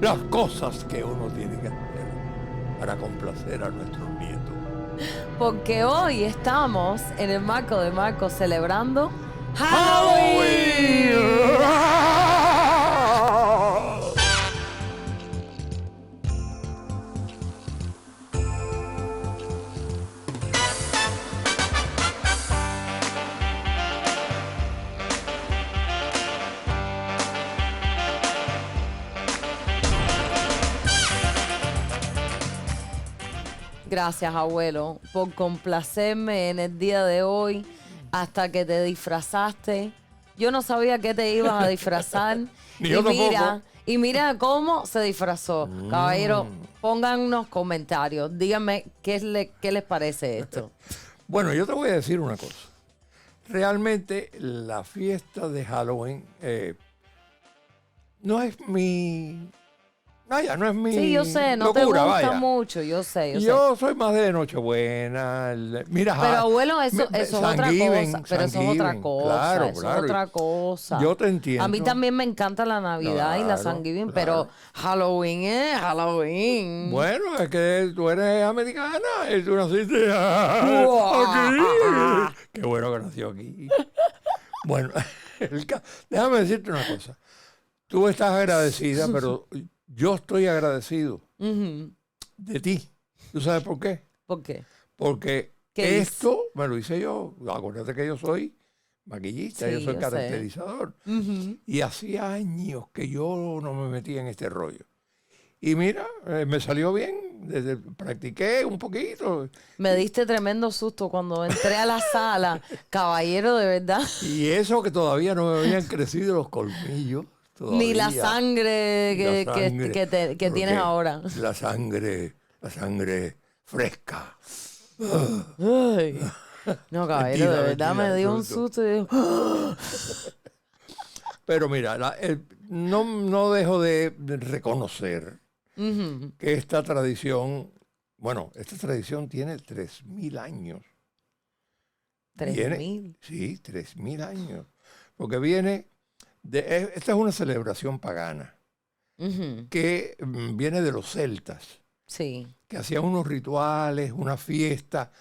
Las cosas que uno tiene que hacer para complacer a nuestros nietos. Porque hoy estamos en el marco de Marco celebrando ¡Halloween! Gracias, abuelo, por complacerme en el día de hoy hasta que te disfrazaste. Yo no sabía que te ibas a disfrazar. Ni yo tampoco. Y mira cómo se disfrazó. Caballero, pongan unos comentarios. Díganme qué les parece esto. Bueno, yo te voy a decir una cosa. Realmente la fiesta de Halloween no es mi... Vaya, no es mi Sí, yo sé, no locura, te gusta vaya. mucho, yo sé. Yo soy más de Nochebuena. Mira, Pero abuelo, eso es otra Thanksgiving, cosa. Pero eso es otra Thanksgiving, cosa. claro, Eso claro. es otra cosa. Yo te entiendo. A mí también me encanta la Navidad y la Claro, Thanksgiving, claro. pero Halloween es Halloween. Bueno, es que tú eres americana y tú naciste aquí. Qué bueno que nació aquí. Bueno, déjame decirte una cosa. Tú estás agradecida, pero yo estoy agradecido Ujú. de ti. ¿Tú sabes por qué? ¿Por qué? Porque ¿Qué esto me lo hice yo. Acuérdate que yo soy maquillista, Sí, yo soy yo sé. caracterizador. Ujú. Y hacía años que yo no me metía en este rollo. Y mira, me salió bien, practiqué un poquito. Me diste tremendo susto cuando entré a la sala. Caballero, de verdad. Y eso que todavía no me habían crecido los colmillos. Ni la Todavía. sangre que, La que- sangre, que te- que porque tienes ahora. La sangre fresca. Ay. No, caballero, Mentira, de verdad mentira, me dio un susto. susto. Y digo, ¡ah! Pero mira, no dejo de reconocer Ujú. que esta tradición tiene 3.000 años. 3.000. Sí, 3.000 años. Porque esta es una celebración pagana Ujú. que viene de los celtas, Sí. que hacían unos rituales, una fiesta,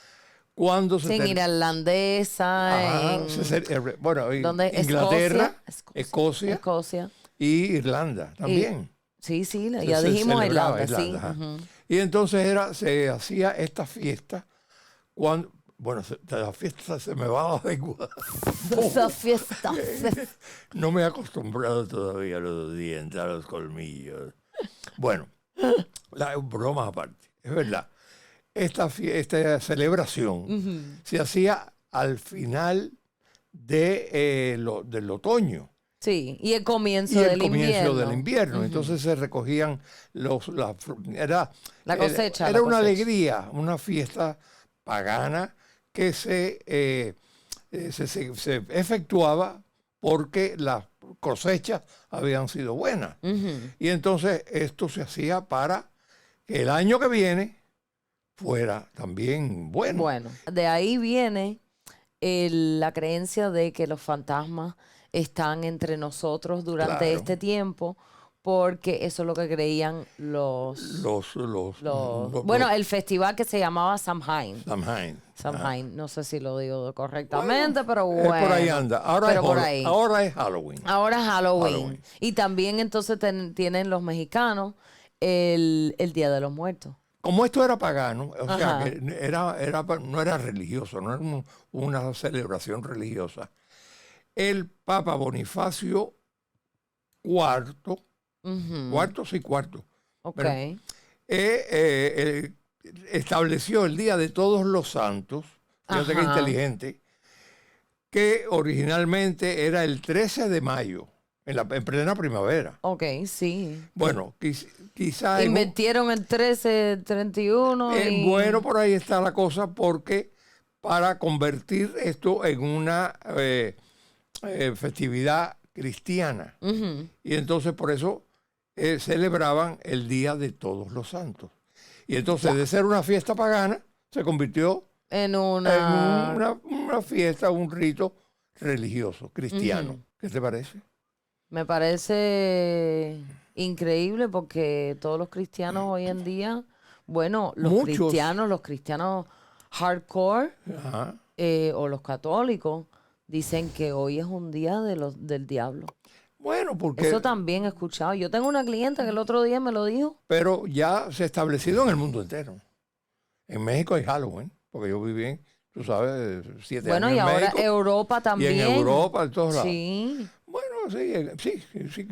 cuando se... En irlandesa, Ajá, en... bueno, ¿Dónde? Inglaterra, Escocia. Escocia y Irlanda también. Sí, Se- ya se dijimos celebraba Irlanda, ajá. sí. Ujú. Y entonces se hacía esta fiesta cuando... Bueno, la fiesta se me va a la lengua. Esa fiesta. No me he acostumbrado todavía a los dientes, a los colmillos. Bueno, bromas aparte, es verdad. Esta celebración se hacía al final del otoño Sí, y el y comienzo el del comienzo invierno. del invierno. Ujú. Entonces se recogían La cosecha. era la una cosecha. alegría, una fiesta pagana que se efectuaba porque las cosechas habían sido buenas. Ujú. Y entonces esto se hacía para que el año que viene fuera también bueno. Bueno, de ahí viene la creencia de que los fantasmas están entre nosotros durante Claro. este tiempo, porque eso es lo que creían bueno, el festival que se llamaba Samhain. Samhain. Samhain, no sé si lo digo correctamente, pero bueno. Por ahí anda. Ahora, pero es, por ahí. ahora es Halloween. Ahora es Halloween. Halloween. Y también entonces tienen los mexicanos el Día de los Muertos. Como esto era pagano, o sea, Ajá. que no era religioso, no era una celebración religiosa, el Papa Bonifacio IV, Ujú. cuarto, Ok. Pero- estableció el Día de Todos los Santos, fíjate qué Ajá. inteligente, que originalmente era el 13 de mayo, en plena primavera. Ok, sí. Bueno, quizá Invirtieron el 13, el 31 y... bueno, por ahí está la cosa, porque para convertir esto en una festividad cristiana. Ujú. Y entonces por eso celebraban el Día de Todos los Santos. Y entonces de ser una fiesta pagana, se convirtió En en una... una fiesta, un rito religioso, cristiano. Ujú. ¿Qué te parece? Me parece increíble porque todos los cristianos hoy en día, bueno, Muchos. los cristianos hardcore Ajá. o los católicos dicen que hoy es un día del diablo. Bueno, porque... Eso también he escuchado. Yo tengo una clienta que el otro día me lo dijo. Pero ya se ha establecido en el mundo entero. En México hay Halloween, porque yo viví, tú sabes, 7 Bueno, años y en ahora México. Europa también. Y en Europa, en todos lados. Sí. Bueno, sí.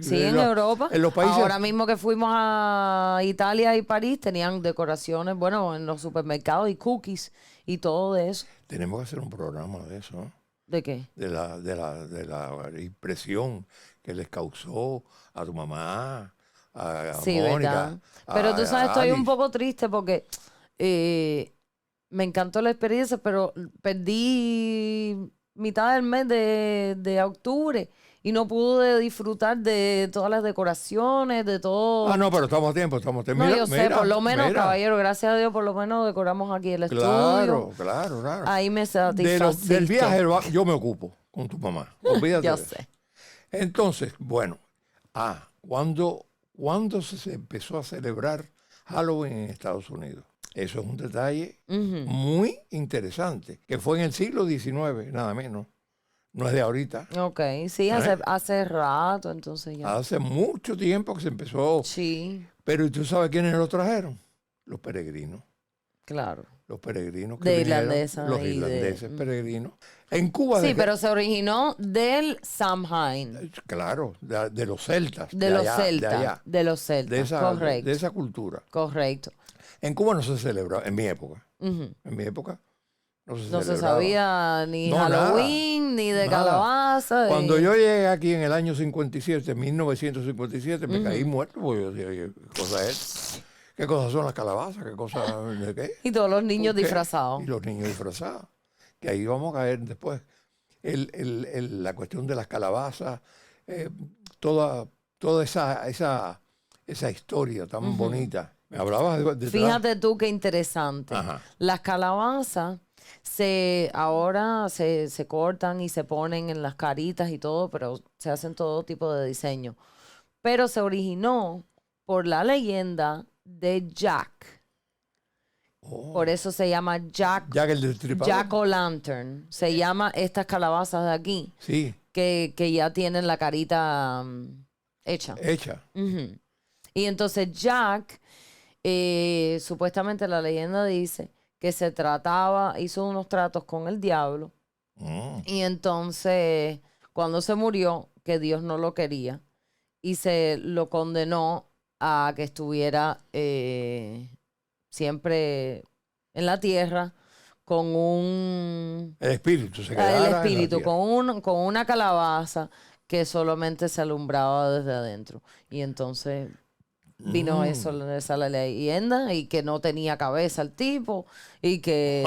Sí, en Europa. En los países... Ahora mismo que fuimos a Italia y París, tenían decoraciones, bueno, en los supermercados y cookies y todo de eso. Tenemos que hacer un programa de eso, ¿no? ¿De qué? De la impresión que les causó a tu mamá, a Sí, Mónica, ¿verdad? Pero tú sabes, estoy un Alice. poco triste porque me encantó la experiencia, pero perdí mitad del mes de octubre y no pude disfrutar de todas las decoraciones, de todo. Ah, no, pero estamos a tiempo, No, yo sé, por lo menos, mira. caballero, gracias a Dios, por lo menos decoramos aquí el Claro, estudio. claro. Ahí me satisfaciste. Del viaje yo me ocupo con tu mamá. Olvídate Ya de eso. sé. Entonces, bueno, ¿cuándo se empezó a celebrar Halloween en Estados Unidos? Eso es un detalle Ujú. muy interesante, que fue en el siglo XIX, nada menos. No es de ahorita. Ok, sí, hace rato, entonces ya. Hace mucho tiempo que se empezó. Sí, Pero ¿y tú sabes quiénes lo trajeron? Los peregrinos. claro. Los peregrinos que De vinieron, irlandesa los y de- irlandeses peregrinos. En Cuba, Sí, pero se originó del Samhain, claro, de los celtas. de los allá, de celtas, allá, de los celtas, correcto, de esa cultura. correcto. En Cuba no se celebra, en mi época. Ujú. En mi época no se No se celebraba. sabía ni No, Halloween, ni de nada. calabaza. Cuando yo llegué aquí en el año 57, 1957, me caí muerto, porque yo decía, oye, ¿qué cosa es? ¿Qué cosas son las calabazas? ¿Qué cosas de qué? Y todos los niños ¿Por qué? disfrazados. Y los niños disfrazados. Que ahí vamos a caer después. La cuestión de las calabazas, eh, toda esa historia tan bonita. Me hablabas de Fíjate tú qué interesante. Ajá. Las calabazas ahora se cortan y se ponen en las caritas y todo, pero se hacen todo tipo de diseño. Pero se originó por la leyenda de Jack. Por eso se llama Jack el Destripador. Jack o Lantern. Se llama estas calabazas de aquí, Sí, que ya tienen la carita hecha. hecha. Ujú. Y entonces Jack, supuestamente la leyenda dice que hizo unos tratos con el diablo. Y entonces, cuando se murió, que Dios no lo quería, y se lo condenó a que estuviera siempre en la tierra con El espíritu se quedara el en la espíritu, tierra. con una calabaza que solamente se alumbraba desde adentro. Y entonces vino esa leyenda y que no tenía cabeza el tipo y que,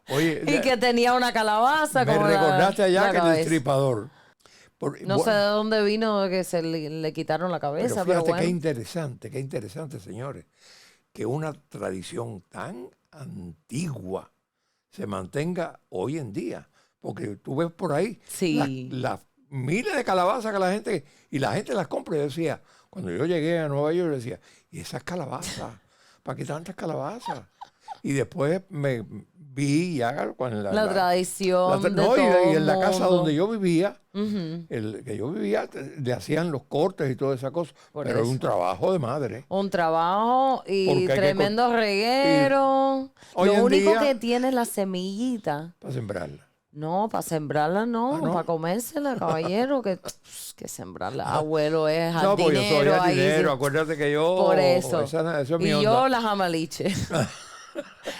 Oye, y que tenía una calabaza me como recordaste a la Jack el cabeza. Destripador. No sé de dónde vino que se le quitaron la cabeza, Pero pero fíjate bueno. qué interesante, señores, que una tradición tan antigua se mantenga hoy en día. Porque tú ves por ahí Sí. las miles de calabazas que la gente las compra. Y yo decía, cuando yo llegué a Nueva York, yo decía, ¿y esas calabazas? ¿Para qué tantas calabazas? Y después me vi ya con La tradición de no, todo y en la casa mundo. donde yo vivía, Ujú. le hacían los cortes y toda esa cosa. Por Pero es eso. un trabajo de madre. Un trabajo y Porque hay que tremendo reguero. Hoy Lo en único día- que tiene es la semillita. Para sembrarla. No, para sembrarla no, Ah, ¿no? para comérsela, caballero, que sembrarla. Abuelo es No, porque yo soy jardinero. ahí jardinero, sí. acuérdate que yo... Por eso. Eso es mi Y onda. yo la jamaliche.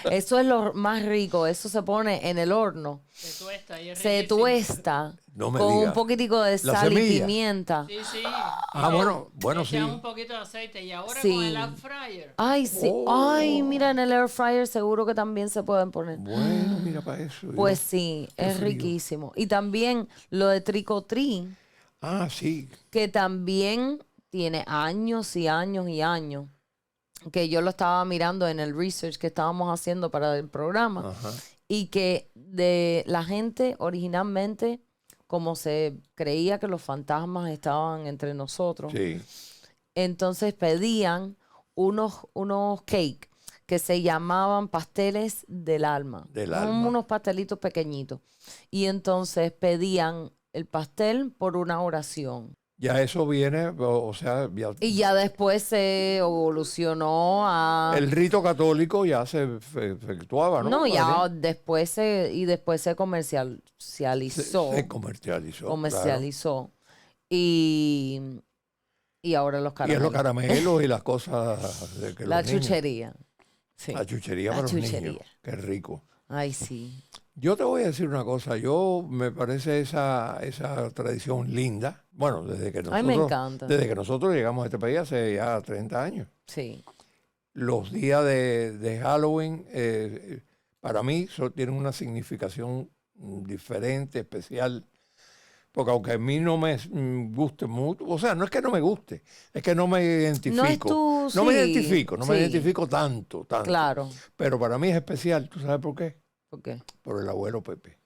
Eso es lo más rico. Eso se pone en el horno. Se tuesta y es Se riquísimo. tuesta No me con digas. un poquitico de sal y semilla. pimienta. Sí, sí. Ah, bueno, sí. Echan un poquito de aceite y ahora Sí. con el air fryer. Ay, sí. Oh. Ay, mira, en el air fryer seguro que también se pueden poner. Bueno, mira para eso. Pues sí, es frío. riquísimo. Y también lo de tricotrí, Ah, sí. que también tiene años y años y años, que yo lo estaba mirando en el research que estábamos haciendo para el programa. Ajá. Y que de la gente originalmente, como se creía que los fantasmas estaban entre nosotros, Sí. entonces pedían unos cakes que se llamaban pasteles del alma. Del Son alma. unos pastelitos pequeñitos. Y entonces pedían el pastel por una oración. Ya eso viene, o sea, Y ya después se evolucionó a... el rito católico ya se efectuaba, ¿no? No, ya Así. después se comercializó. Se comercializó. Comercializó. Y ahora los Claro. Y es caramelos. los caramelos y las cosas de que La los niños- chuchería. Sí. La chuchería La para los niños. chuchería. Qué rico. Ay, sí. Yo te voy a decir una cosa. Yo me parece esa tradición linda. Bueno, Ay, me encanta. desde que nosotros llegamos a este país hace ya 30 años. Sí. Los días de Halloween, para mí, tienen una significación diferente, especial. Porque aunque a mí no me guste mucho, o sea, no es que no me guste, es que no me identifico. No es tu... No me sí, identifico, no me sí, identifico tanto. Claro. Pero para mí es especial, ¿tú sabes por qué? ¿Por qué? Por el abuelo Pepe,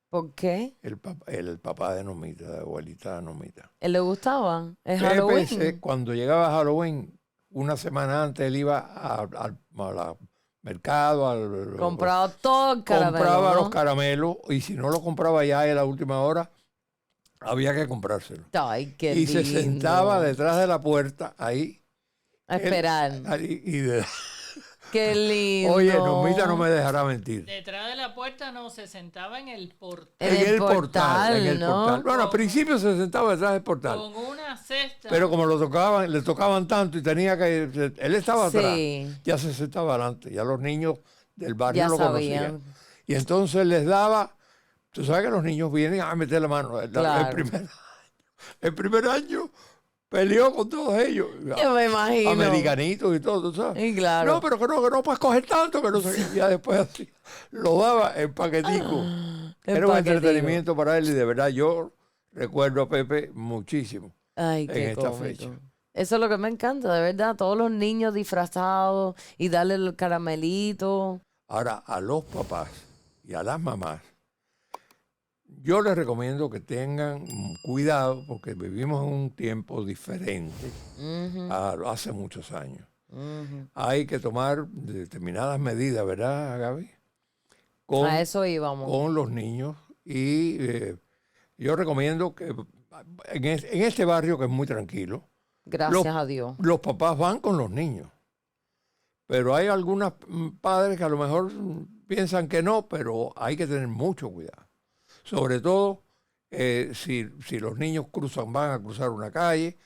¿Por qué? el papá de Nomita, de abuelita Nomita. ¿Él le gustaba? ¿Es Pepe, Halloween? cuando llegaba Halloween, una semana antes, él iba al mercado, Compraba todo el caramelo, compraba ¿no? los caramelos, y si no lo compraba ya en la última hora, había que comprárselo. Ay, qué Y se lindo. sentaba detrás de la puerta, ahí. A esperar. Qué lindo. Oye, Nomita no me dejará mentir. Detrás de la puerta no, se sentaba en el portal En el portal, en el ¿no? portal. Bueno, al principio se sentaba detrás del portal. con una cesta. Pero como le tocaban tanto y tenía que... Él estaba atrás, Sí. ya se sentaba adelante. Ya los niños del barrio Ya lo sabían. conocían. Y entonces les daba... Tú sabes que los niños vienen a meter la mano. Claro. El primer año peleó con todos ellos. Yo me imagino. Americanitos y todo, ¿tú sabes? Y claro. No, pero que no puedes coger tanto, que no sé qué. Ya después así, lo daba en paquetico. En Era un paquetico. entretenimiento para él y de verdad yo recuerdo a Pepe muchísimo Ay, en qué esta cómico. fecha. Eso es lo que me encanta, de verdad. Todos los niños disfrazados y darle el caramelito. Ahora, a los papás y a las mamás, yo les recomiendo que tengan cuidado porque vivimos en un tiempo diferente Ujú, a hace muchos años. ujú. Hay que tomar determinadas medidas, ¿verdad, Gaby? Con, A eso íbamos. con los niños y yo recomiendo que en este barrio que es muy tranquilo, Gracias los- a Dios. los papás van con los niños. Pero hay algunos padres que a lo mejor piensan que no, pero hay que tener mucho cuidado. Sobre todo si los niños van a cruzar una calle,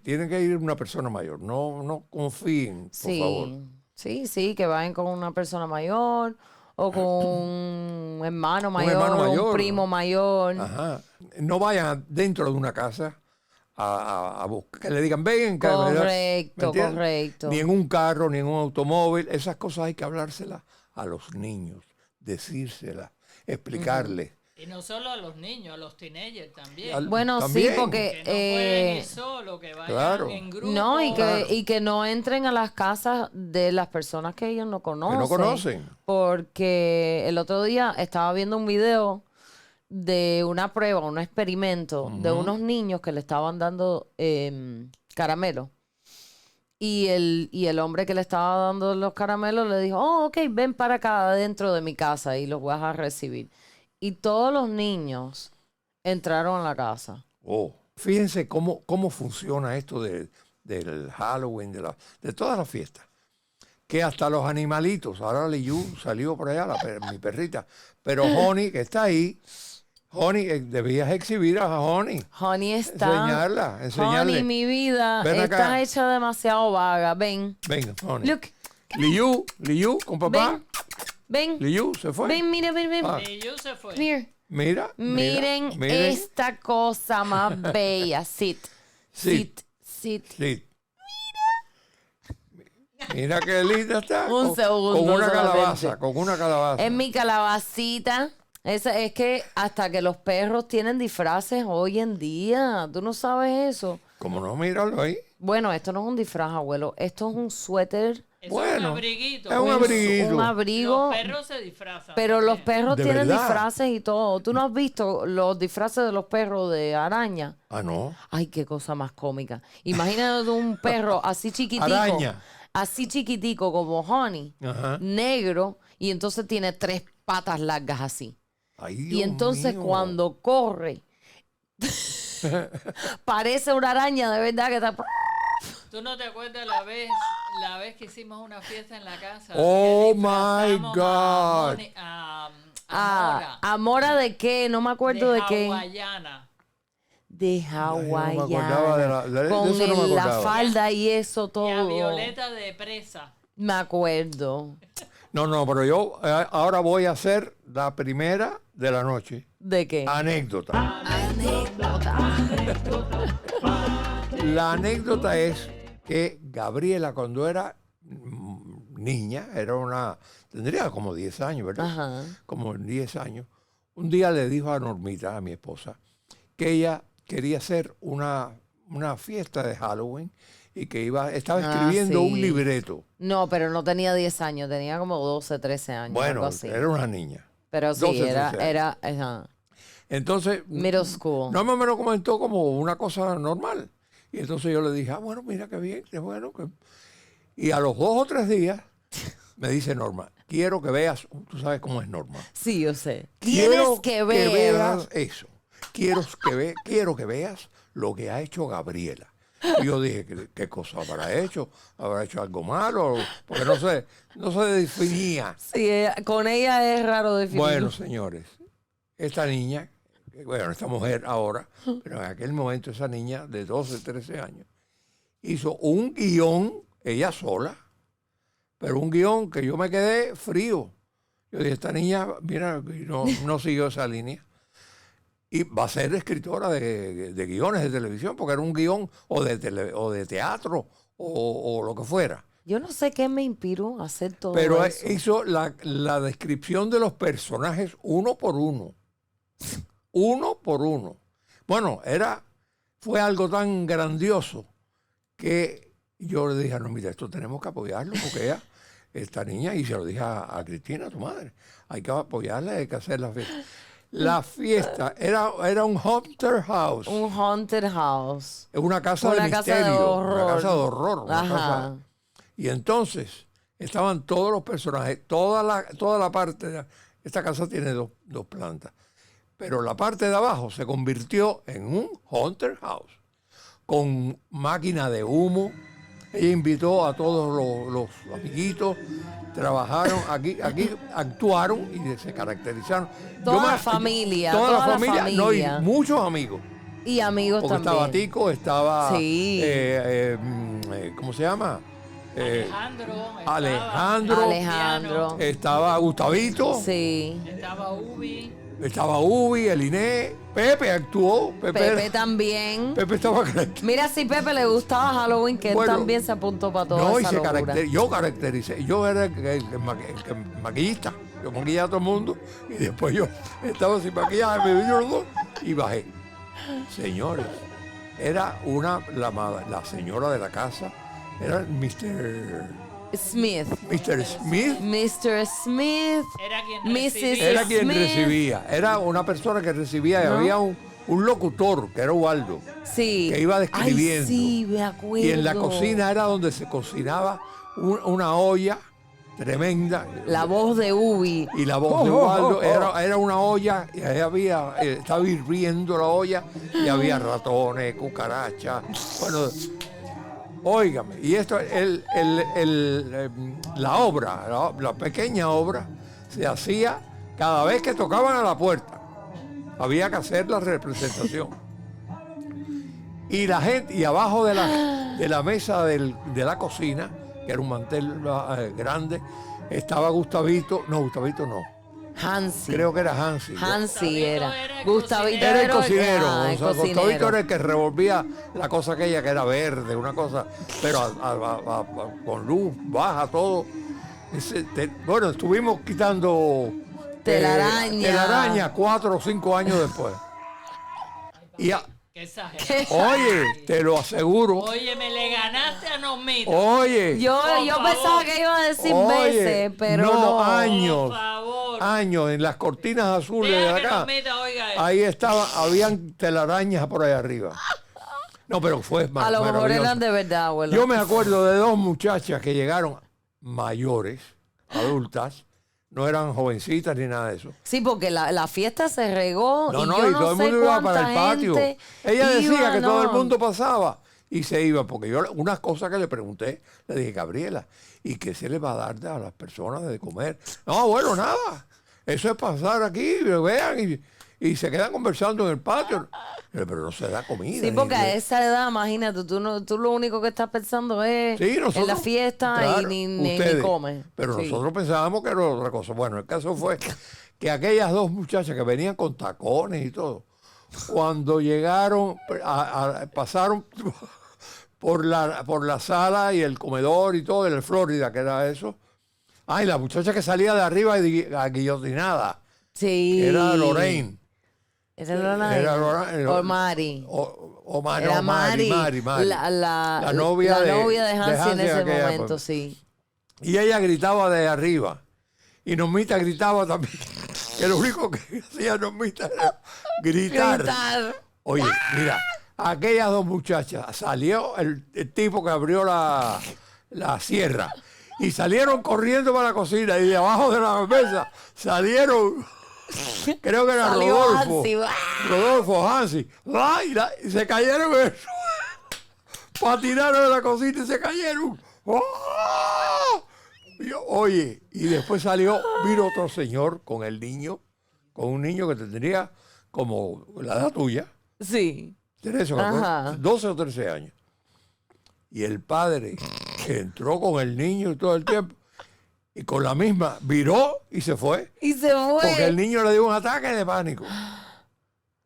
tienen que ir una persona mayor. No confíen, por favor. Sí, que vayan con una persona mayor o con un hermano mayor, hermano o un mayor. primo mayor. Ajá. No vayan dentro de una casa a buscar, que le digan, ven, que ¿me Correcto, entiendes? correcto. Ni en un carro, ni en un automóvil. Esas cosas hay que hablárselas a los niños, decírselas, explicarles. Y no solo a los niños, a los teenagers también. Bueno, También. sí, porque... Que no pueden ir solos, que vayan claro. en grupo. No, y que, Claro. y que no entren a las casas de las personas que ellos no conocen. Que no conocen. Porque el otro día estaba viendo un video de una prueba, un experimento de unos niños que le estaban dando caramelo. Y el hombre que le estaba dando los caramelos le dijo, oh, ok, ven para acá dentro de mi casa y los vas a recibir. Y todos los niños entraron a la casa. Oh, fíjense cómo funciona esto del Halloween, de todas las fiestas. Que hasta los animalitos, ahora Liu salió por allá, mi perrita, pero Honey, que está ahí, Honey, debías exhibir a Honey. Honey está... Enseñarle. Honey, mi vida, Ven estás acá. hecha demasiado vaga. Ven. Venga, Honey. Look. Liu, con papá. Ven. Liu, se fue. Ven, mira, ven. Ah. Y yo se fue. Mira. Miren esta cosa más bella. Sit. Sit. Sí. Mira qué linda está. Un segundo Con una solamente. calabaza. Es mi calabacita. Es que hasta que los perros tienen disfraces hoy en día. ¿Tú no sabes eso? ¿Cómo no? Míralo ahí. Bueno, esto no es un disfraz, abuelo. Esto es un suéter, Es Bueno, un abriguito. es un abriguito. un abrigo. Los perros se disfrazan. Pero los también. perros ¿De tienen verdad? disfraces y todo. ¿Tú no has visto los disfraces de los perros de araña? Ah, no. Ay, qué cosa más cómica. Imagínate un perro así chiquitico. Araña. Así chiquitico como Honey, Ajá. negro, y entonces tiene 3 patas largas así. Ay, Y Dios entonces mío. cuando corre, parece una araña de verdad que está... ¿Tú no te acuerdas la vez que hicimos una fiesta en la casa? Oh, Que my disfrazamos God. a Mora, ¿Amora de qué? No me acuerdo de qué. hawaiana. De Ay, no me acordaba hawaiana. de Con eso no me la acordaba. falda y eso Y a todo. Violeta de presa. Me acuerdo. No, pero yo ahora voy a hacer la primera de la noche. ¿De qué? Anécdota. Anécdota. La anécdota es que Gabriela, cuando era niña, tendría como 10 años, ¿verdad? Ajá. Como 10 años, un día le dijo a Normita, a mi esposa, que ella quería hacer una fiesta de Halloween y que estaba escribiendo sí. un libreto. No, pero no tenía 10 años, tenía como 12, 13 años. Bueno, algo así. era una niña. Pero sí, 12, 13 años. era ajá, Entonces, middle school. no me lo comentó como una cosa normal. Y entonces yo le dije, bueno, mira qué bien, qué bueno. Y a los 2 o 3 días me dice Norma, quiero que veas, tú sabes cómo es Norma. Sí, yo sé. Quiero Tienes que ver. veas eso. Quiero que veas lo que ha hecho Gabriela. Y yo dije, ¿qué cosa habrá hecho? ¿Habrá hecho algo malo? Porque no se definía. Sí, con ella es raro definir. Bueno, señores, esta niña, bueno, esta mujer ahora, pero en aquel momento esa niña de 12, 13 años, hizo un guión, ella sola, pero un guión que yo me quedé frío. Yo dije, esta niña, mira, no siguió esa línea. Y va a ser escritora de guiones de televisión, porque era un guión o de teatro o lo que fuera. Yo no sé qué me inspiró a hacer todo Pero eso. hizo la descripción de los personajes uno por uno. Uno por uno. Bueno, fue algo tan grandioso que yo le dije, no, mira, esto tenemos que apoyarlo, porque esta niña, y se lo dije a Cristina, tu madre, hay que apoyarla, hay que hacer la fiesta. La fiesta era un haunted house. Un haunted house. Es una casa de Una casa de misterio, horror. una casa de horror. Una Ajá. casa. Y entonces estaban todos los personajes, toda la parte, esta casa tiene dos plantas, pero la parte de abajo se convirtió en un haunted house, con máquina de humo. Ella invitó a todos los amiguitos, trabajaron aquí actuaron y se caracterizaron. Toda la familia, Toda la toda la familia, no, y familia. muchos amigos. Y amigos Porque también. estaba Tico, estaba, Sí. ¿cómo se llama? Alejandro. Alejandro. Estaba Gustavito, Sí. Estaba Ubi. estaba Ubi, el Inés, Pepe actuó, Pepe también. Pepe estaba caracterizado. Mira, si Pepe le gustaba Halloween, que Bueno, él también se apuntó para toda No, y esa se locura. yo caractericé, yo era el maquillista, yo maquillaba a todo el mundo y después yo estaba sin maquillaje, me vi los dos y bajé. Señores, era la señora de la casa, era Mr. Smith. Smith, Mr. Smith. Era quien Mrs. recibía. era quien Smith. recibía, era una persona que recibía y ¿No? había un locutor que era Waldo. Sí. Que iba describiendo. Ay, sí, me acuerdo. Y en la cocina era donde se cocinaba una olla tremenda. La voz de Ubi. Y la voz de Waldo era una olla, y ahí estaba hirviendo la olla, y había ratones, cucarachas. Bueno, óigame, y esto, la obra, la pequeña obra, se hacía cada vez que tocaban a la puerta. Había que hacer la representación. Y la gente, y abajo de la mesa de la cocina, que era un mantel grande, estaba Gustavito no, Hansi. creo que era Hansi. Hansi era. era el Gustavito Era el cocinero, el o sea, cocinero. Gustavito era el que revolvía la cosa aquella que era verde, una cosa, pero con luz baja, todo. Bueno, estuvimos quitando Telaraña. telaraña 4 o 5 años después. Qué exagerado. Oye, te lo aseguro. Oye, me le ganaste a Normita. Oye, Yo Por pensaba favor. que iba a decir Oye, veces, pero no, no. años. Por favor. años en las cortinas azules de Deja que acá. Normita oiga eso. Ahí habían telarañas por ahí arriba. No, pero fue A lo mejor maravilloso. eran de verdad, abuelo. Yo me acuerdo de dos muchachas que llegaron mayores, adultas, no eran jovencitas ni nada de eso. Sí, porque la fiesta se regó No, y no, yo y no todo el sé mundo iba para el cuánta patio. gente Ella decía iba, que todo el no. mundo pasaba y se iba, porque yo unas cosas que le pregunté, le dije, Gabriela, ¿y qué se le va a dar a las personas de comer? No, bueno, nada. Eso es pasar aquí, vean, y se quedan conversando en el patio. Pero no se da comida. Sí, porque ni- a esa edad, imagínate, tú lo único que estás pensando es Sí, en la nosotros, fiesta claro, y ni ustedes. comes. Pero Sí. nosotros pensábamos que era otra cosa. Bueno, el caso fue que aquellas dos muchachas que venían con tacones y todo, cuando llegaron, pasaron por la sala y el comedor y todo, en el Florida, que era eso. Ay, la muchacha que salía de arriba guillotinada, Sí. era Lorraine. Esa era Lorraine. Era Lorraine. O Mari. Era Mari. La novia de novia de Hansi en Hansi en ese aquella momento, época. sí. Y ella gritaba de arriba. Y Normita gritaba también. Que lo único que hacía Normita era gritar. Oye, mira, aquellas dos muchachas, salió el tipo que abrió la sierra. Y salieron corriendo para la cocina. Y de abajo de la mesa salieron, creo que era Salió Rodolfo. Hansi. Rodolfo, Hansi. ¡Ay! Y se cayeron en el suelo. Patinaron en la cocina y se cayeron. ¡Oh! Oye, y después vino otro señor con el niño, con un niño que tendría como la edad tuya, Sí. 13 o Ajá. 14, 12 o 13 años. Y el padre entró con el niño y todo el tiempo, y con la misma, viró y se fue, Y se fue. porque el niño le dio un ataque de pánico.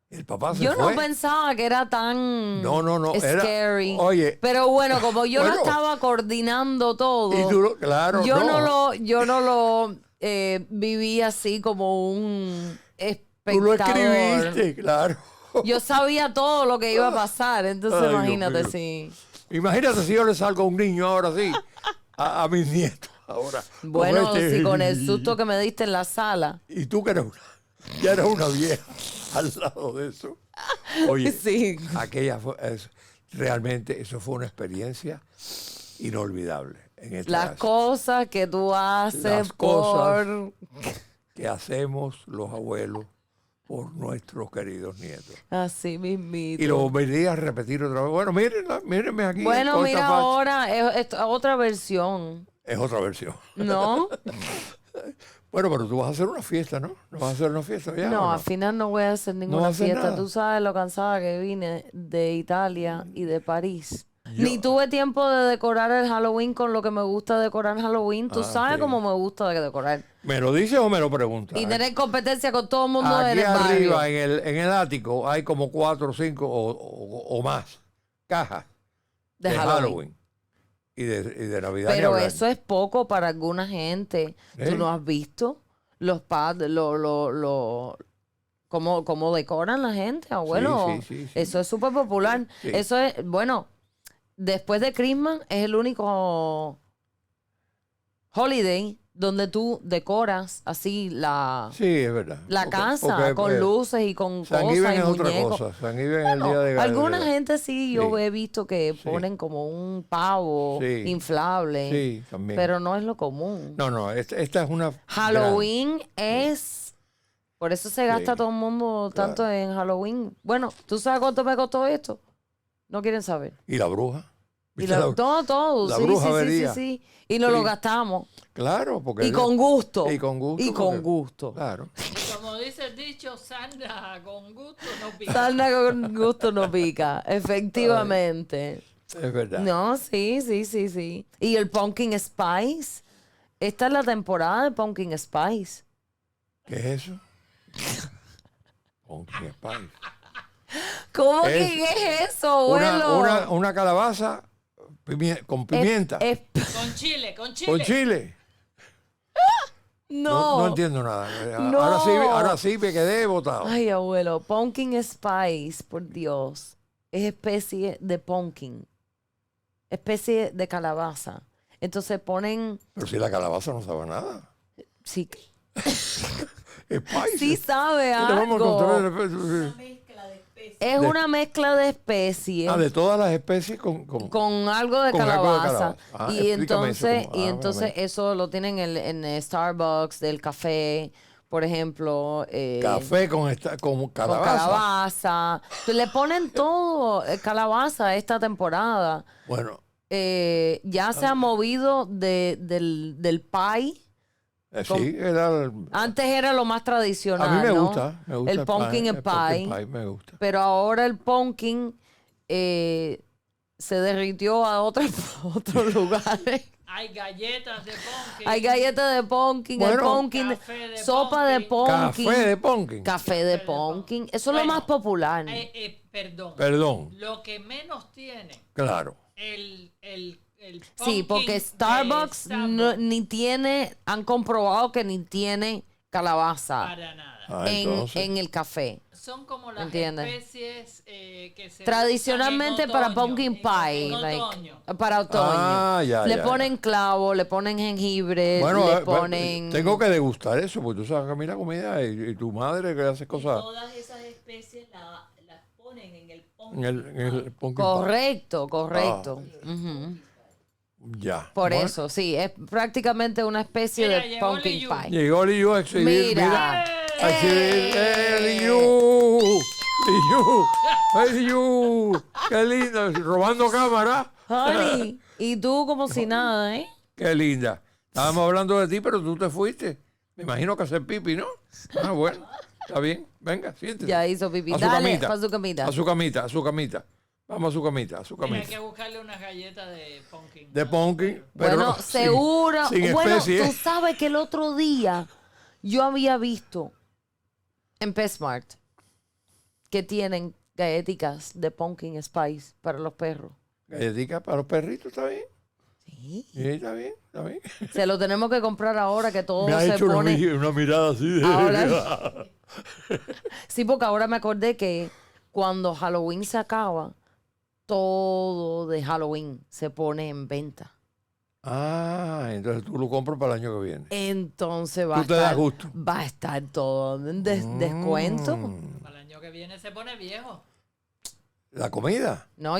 El papá se Yo fue. no pensaba que era tan No, era- scary. oye, pero bueno, como yo bueno. no estaba coordinando todo, Y tú, claro, yo no lo viví así como un tú lo espectador. escribiste, claro. Yo sabía todo lo que iba a pasar, entonces Ay, Dios imagínate, mío. sí. Imagínate si yo le salgo a un niño ahora sí, a mis nietos ahora. Bueno, Con este- si con el susto que me diste en la sala. Y tú que ya eres una vieja al lado de eso. Oye, Sí. realmente eso fue una experiencia inolvidable. En esta Las cosas que tú haces Las por... cosas. Que hacemos los abuelos por nuestros queridos nietos. Así mismito. Y lo volvería a repetir otra vez. Bueno, mírenme aquí. Bueno, en mira Corta Facha. ahora, es otra versión, Es otra versión. ¿no? Bueno, pero tú vas a hacer una fiesta, ¿no? ¿No vas a hacer una fiesta ya? No, o al final no voy a hacer vas a ninguna hacer fiesta. nada. Tú sabes lo cansada que vine de Italia y de París. Yo- Ni tuve tiempo de decorar el Halloween con lo que me gusta decorar Halloween. Tú Ah, sabes ok. cómo me gusta decorar. ¿Me lo dices o me lo preguntas? Y tener competencia con todo el mundo en Aquí el barrio. arriba, en el ático, hay como 4 o 5 o más cajas de de Halloween. Halloween y de Navidad. ni Pero hablar. eso es poco para alguna gente. ¿Eh? ¿Tú no has visto los cómo decoran la gente, abuelo? sí. Eso es súper popular. Sí. Eso es, bueno, después de Christmas es el único holiday donde tú decoras así la Sí, es verdad. casa Porque, con luces y con San cosas Iven y es otra muñecos. cosa. San Iven es el No, día de alguna gente sí, yo Sí. he visto que Sí. ponen como un pavo Sí. inflable, Sí, también. pero no es lo común. No, esta es una... Halloween es... Por eso se gasta Sí. todo el mundo tanto Claro. en Halloween. Bueno, ¿tú sabes cuánto me costó esto? No quieren saber. ¿Y la bruja? Y ¿Viste la- todo. la Sí, sí, brujería? sí. Y nos Sí. lo gastamos. Claro, porque... Y con gusto. Y con gusto. Y con porque- gusto. Claro. Como dice el dicho, Sandra con gusto no pica. Sarna con gusto no pica. Efectivamente. Es verdad. No, sí. Y el Pumpkin Spice. Esta es la temporada de Pumpkin Spice. ¿Qué es eso? Pumpkin Spice. ¿Cómo Es que qué es eso, abuelo? Una calabaza con pimienta. Con chile. con chile. no. No entiendo nada. No. Ahora sí me quedé botado. Ay, abuelo, Pumpkin Spice, por Dios. es especie de pumpkin, especie de calabaza. Entonces ponen, Pero si la calabaza no sabe nada. sí, Es país. sí sabe ¿Qué le vamos a algo. encontrar? Mezcla de especies. Es una mezcla de especies. Ah, de todas las especies con Con algo de con algo de calabaza. calabaza. Ah, y explícame eso, entonces, cómo. Ah, obviamente. eso lo tienen en Starbucks, del café, por ejemplo. Café con Con calabaza. calabaza. Entonces, le ponen todo calabaza esta temporada. Bueno, Ya se ha movido del pie. sí, era Antes era lo más tradicional, a mí me ¿no? gusta, El pumpkin el pumpkin pie. pie me gusta. Pero ahora el pumpkin se derritió a otros lugares. Hay galletas de pumpkin. Hay galletas de pumpkin, Bueno, el pumpkin, café de sopa de pumpkin, Café de pumpkin. café de pumpkin. Eso es lo Bueno, más popular. Perdón. Perdón, Lo que menos tiene claro. el Sí, pumpkin porque de Starbucks ni tiene, han comprobado que ni tiene calabaza para nada. Ah, entonces. en el café. Son como las ¿Entiendes? especies que se Tradicionalmente usan en para otoño, pumpkin pie, en like, otoño. para otoño. Ah, ya, le ya, ponen clavo, le ponen jengibre, Bueno, le ponen... tengo que degustar eso, porque tú sabes que a mí la comida y tu madre que hace cosas Todas esas especies las ponen en el en el pumpkin pie. Correcto. Ujú. Ya. Por Bueno, eso, sí, es prácticamente una especie Mira, de llegó pumpkin Liu. pie. llegó Liu a exhibir, Mira. a exhibir, Liu, ay, Liu, qué lindo, robando cámara. Honey, y tú como si nada, ¿eh? Qué linda. Estábamos hablando de ti, pero tú te fuiste. Me imagino que hacer pipi, ¿no? Ah, bueno, está bien. Venga, siéntese. Ya hizo pipí. A su Dale, camita. pa' su camita. A su camita, a su camita. Vamos a su camita, a su Mira, hay camita. que buscarle unas galletas de pumpkin. De pumpkin, pero Bueno, sin- seguro. sin Bueno, especie. tú sabes que el otro día yo había visto en PetSmart que tienen galletitas de pumpkin spice para los perros. Galletica para los perritos, ¿está bien? Sí. Sí, está bien, está bien. Se lo tenemos que comprar ahora que todo Me ha se hecho pone... una mirada así de... Ahora- Sí, porque ahora me acordé que cuando Halloween se acaba, todo de Halloween se pone en venta. Ah, entonces tú lo compras para el año que viene. Entonces Tú te das gusto. va a estar todo en descuento. Para el año que viene se pone viejo. La comida. No,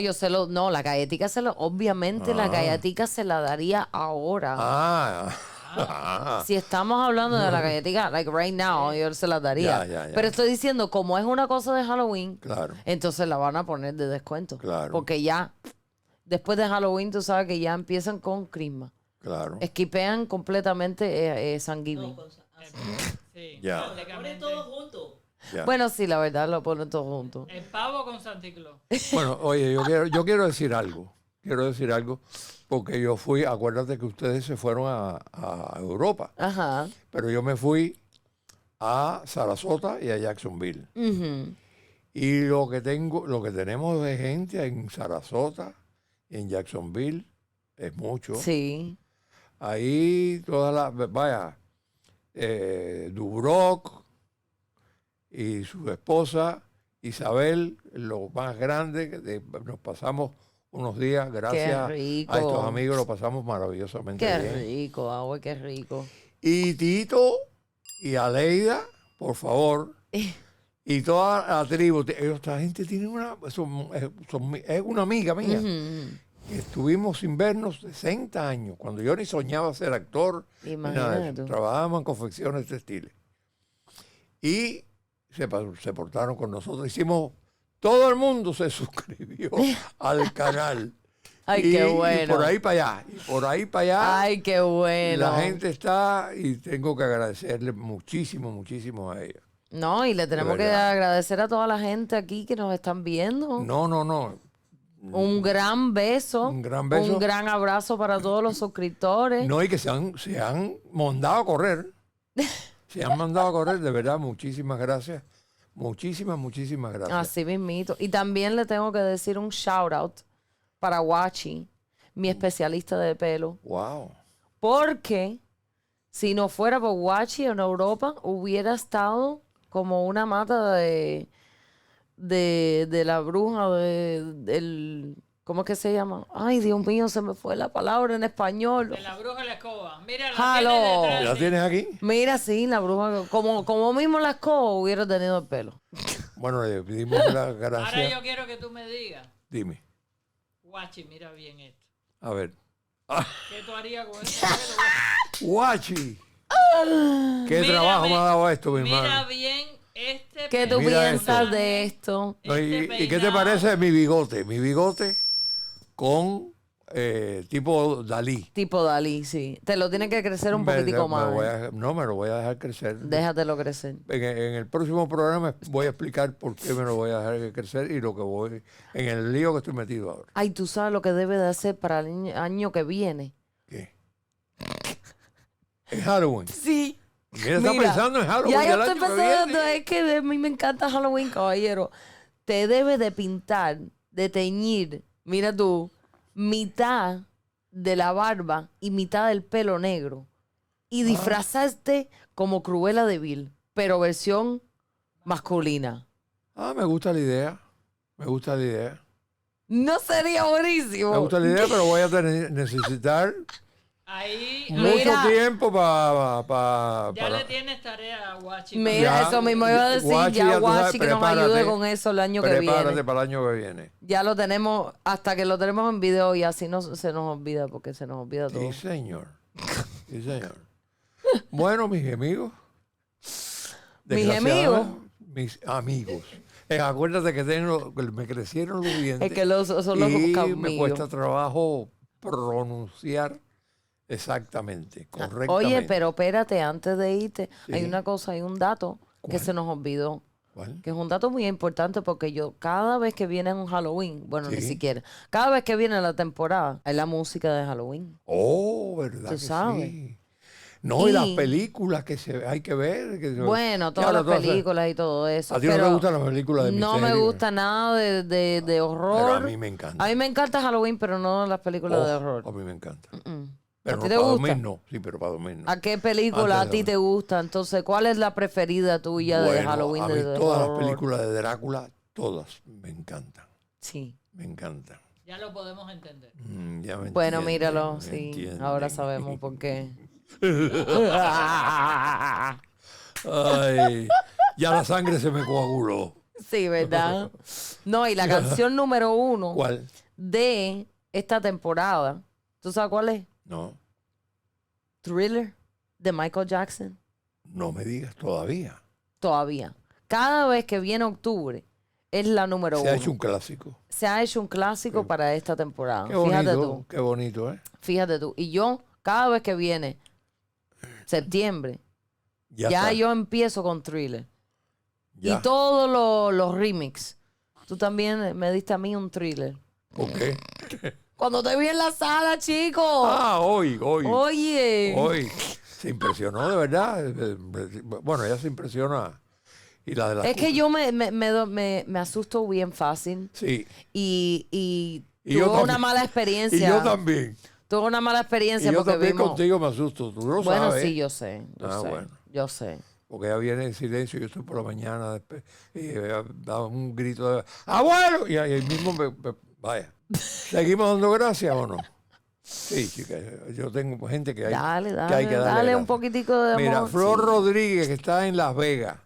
la galletica obviamente la galletica se la daría ahora. Ah. Si estamos hablando de la galletica, like right now, yo se la daría. Ya. Pero estoy diciendo, como es una cosa de Halloween, Claro, entonces la van a poner de descuento. Claro. Porque ya, después de Halloween, tú sabes que ya empiezan con Christmas. claro. Esquipean completamente Thanksgiving. Sí, Ya. Ponen prácticamente. todo junto. Ya. Bueno, sí, la verdad, lo ponen todos juntos. El pavo con Santa Claus. Bueno, oye, yo quiero decir algo. Quiero decir algo porque yo fui, acuérdate que ustedes se fueron a Europa, Ajá. pero yo me fui a Sarasota y a Jacksonville. Ujú. Y lo que tenemos de gente en Sarasota y en Jacksonville es mucho. Sí. Ahí vaya, Dubrok y su esposa Isabel, lo más grande, nos pasamos unos días, gracias rico. a estos amigos, lo pasamos maravillosamente Qué bien. rico, agua, qué rico. Y Tito y Aleida, por favor, y toda la tribu, esta gente tiene es una amiga mía. Ujú. Estuvimos sin vernos 60 años, cuando yo ni soñaba ser actor. ni nada de eso. Imagínate. Trabajábamos en confecciones textiles. Y se portaron con nosotros. Todo el mundo se suscribió al canal. Ay, Y- qué Y bueno. por ahí para allá. Y por ahí para allá. Ay, qué bueno. La gente está, y tengo que agradecerle muchísimo, muchísimo a ella. No, y le tenemos que verdad. agradecer a toda la gente aquí que nos están viendo. No. Un gran beso. Un gran beso. Un gran abrazo para todos los suscriptores. No, y que se han mandado a correr. Se han mandado a correr, de verdad, muchísimas gracias. Muchísimas gracias. Así mismito. Y también le tengo que decir un shout out para Wachi, mi especialista de pelo. Wow. Porque si no fuera por Wachi en Europa, hubiera estado como una mata de la bruja del... ¿Cómo es que se llama? Ay, Dios mío, se me fue la palabra en español. De la bruja de la escoba. Mira, la Jalo. tienes detrás de ¿La ti. tienes aquí? Mira, sí, la bruja, como mismo la escoba hubiera tenido el pelo. Bueno, le pedimos la Ahora gracia. yo quiero que tú me digas, Dime, Guachi, mira bien esto. a ver. ¿Qué tú harías con este pelo? Guachi. ¿Qué Mira, trabajo me ha dado esto, mi Mira hermano? bien este ¿Qué tú Mira piensas esto. de esto? No, ¿Y qué te peinado. parece mi bigote? Mi bigote con tipo Dalí. Tipo Dalí, sí. Te lo tiene que crecer un poquitico más. No, me lo voy a dejar crecer. Déjatelo crecer. En el próximo programa voy a explicar por qué me lo voy a dejar crecer y lo que voy en el lío que estoy metido ahora. Ay, tú sabes lo que debe de hacer para el año que viene. ¿Qué? En Halloween. Sí. Mira, está Mira, pensando en Halloween Ya yo del estoy año que pensando, viene. es que a mí me encanta Halloween, caballero. Te debe de pintar, de teñir, mira tú, mitad de la barba y mitad del pelo negro. Y disfrazaste como Cruella de Vil, pero versión masculina. Ah, me gusta la idea. Me gusta la idea. ¿No sería buenísimo? Me gusta la idea, pero voy a necesitar Ahí, mucho Mira. tiempo para... ya le tienes tarea a Guachi. Mira, Ya, eso mismo iba a decir, Guachi, ya ya tú sabes, Guachi que nos prepárate. ayude con eso el año que Prepárate viene. para el año que viene. Ya lo tenemos, hasta que lo tenemos en video y así no se nos olvida, porque se nos olvida todo. Sí, señor. Sí, señor. Bueno, mis amigos. ¿Mis desgraciadamente, mis amigos. Acuérdate que me crecieron los dientes. Es que son los y me camillos. cuesta trabajo pronunciar exactamente, correctamente. Oye, pero espérate, antes de irte, Sí. hay una cosa, hay un dato que ¿Cuál? se nos olvidó. ¿Cuál? Que es un dato muy importante porque yo cada vez que viene un Halloween, bueno, ni Sí. siquiera, cada vez que viene la temporada, hay la música de Halloween. Oh, ¿verdad Tú que sabes. sí? No, y las Y- películas que hay que ver. Bueno, todas las películas y todo eso. ¿A ti no pero te gustan las películas de no misterio? me gusta nada de Pero horror. a mí me encanta. A mí me encanta Halloween, pero no las películas de horror. A mí me encanta. Mm. Pero ¿A no ti te para gusta? dormir, no. Sí, pero para dormir no. ¿A qué película Antes a de ti te gusta? Entonces, ¿cuál es la preferida tuya de Bueno, Halloween? a mí de todas horror? las películas de Drácula, todas me encantan. Sí. Me encantan. Ya lo podemos entender. Ya me Bueno, entienden, míralo, me sí. entienden. Ahora sabemos por qué. Ay, ya la sangre se me coaguló. Sí, ¿verdad? No, y la canción número 1 ¿Cuál? de esta temporada, ¿tú sabes cuál es? No, Thriller de Michael Jackson. no me digas todavía. Todavía. Cada vez que viene octubre, es la número Se 1. ha hecho un clásico. Se ha hecho un clásico para esta temporada. Qué Fíjate bonito, tú. qué bonito, ¿eh? Fíjate tú. Y yo, cada vez que viene septiembre, ya está, yo empiezo con Thriller. ya. Y todos los remix. Tú también me diste a mí un Thriller. ¿Por qué? Cuando te vi en la sala, chico. Ah, hoy. Oye. Se impresionó, de verdad. Bueno, ella se impresiona. Y la de las Es que yo me asusto bien fácil. Sí. Y Y yo tuve una también. mala Y experiencia. yo también. Tuve una mala Y experiencia yo porque también vimos. contigo me asusto. Tú lo Bueno, sabes. sí, yo sé. Ah, bueno. Yo sé. Porque ella viene en silencio, yo estoy por la mañana, después, y da un grito de ¡abuelo! Y ahí mismo vaya. ¿Seguimos dando gracias o no? Sí, chica, yo tengo gente que hay, Dale, que hay que darle dale un gracias. poquitico de amor. Mira, Flor sí. Rodríguez, que está en Las Vegas,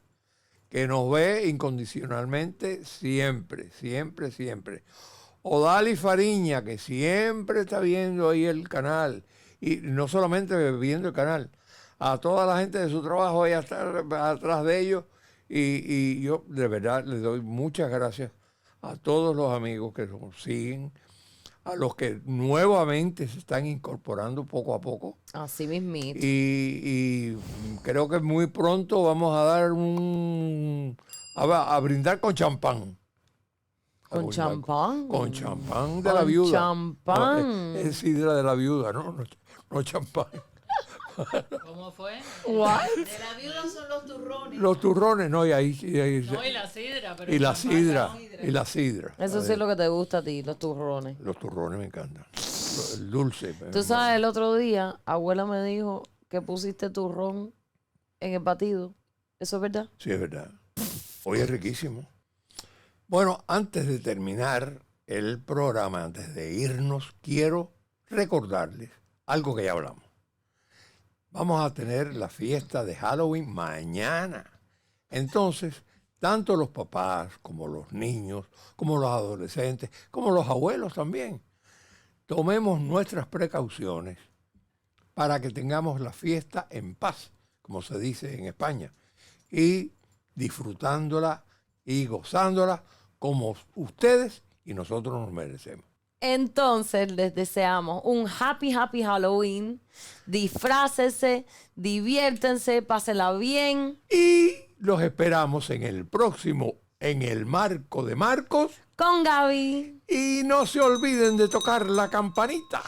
que nos ve incondicionalmente siempre, siempre, siempre. Odali Fariña, que siempre está viendo ahí el canal, y no solamente viendo el canal, a toda la gente de su trabajo ahí atrás de ellos, y yo de verdad les doy muchas gracias a todos los amigos que nos siguen, a los que nuevamente se están incorporando poco a poco. Así mismito. Y creo que muy pronto vamos a dar a brindar con champán. A ¿Con brindar champán? Con champán de Con la viuda. champán. No, es sidra de la viuda, no champán. ¿Cómo fue? What? De la viuda son los turrones. Los turrones, no, y ahí No, y la sidra. Pero y la champán sidra. no. Y la sidra. Eso sí es lo que te gusta a ti, los turrones. Los turrones me encantan. El dulce. Tú sabes, el otro día, abuela me dijo que pusiste turrón en el batido. ¿Eso es verdad? Sí, es verdad. Hoy es riquísimo. Bueno, antes de terminar el programa, antes de irnos, quiero recordarles algo que ya hablamos. Vamos a tener la fiesta de Halloween mañana. Entonces, tanto los papás como los niños, como los adolescentes, como los abuelos también, tomemos nuestras precauciones para que tengamos la fiesta en paz, como se dice en España, y disfrutándola y gozándola como ustedes y nosotros nos merecemos. Entonces les deseamos un happy Halloween. Disfrácense, diviértense, pásenla bien. Y los esperamos en el próximo, en el Marco de Marcos. Con Gaby. Y no se olviden de tocar la campanita.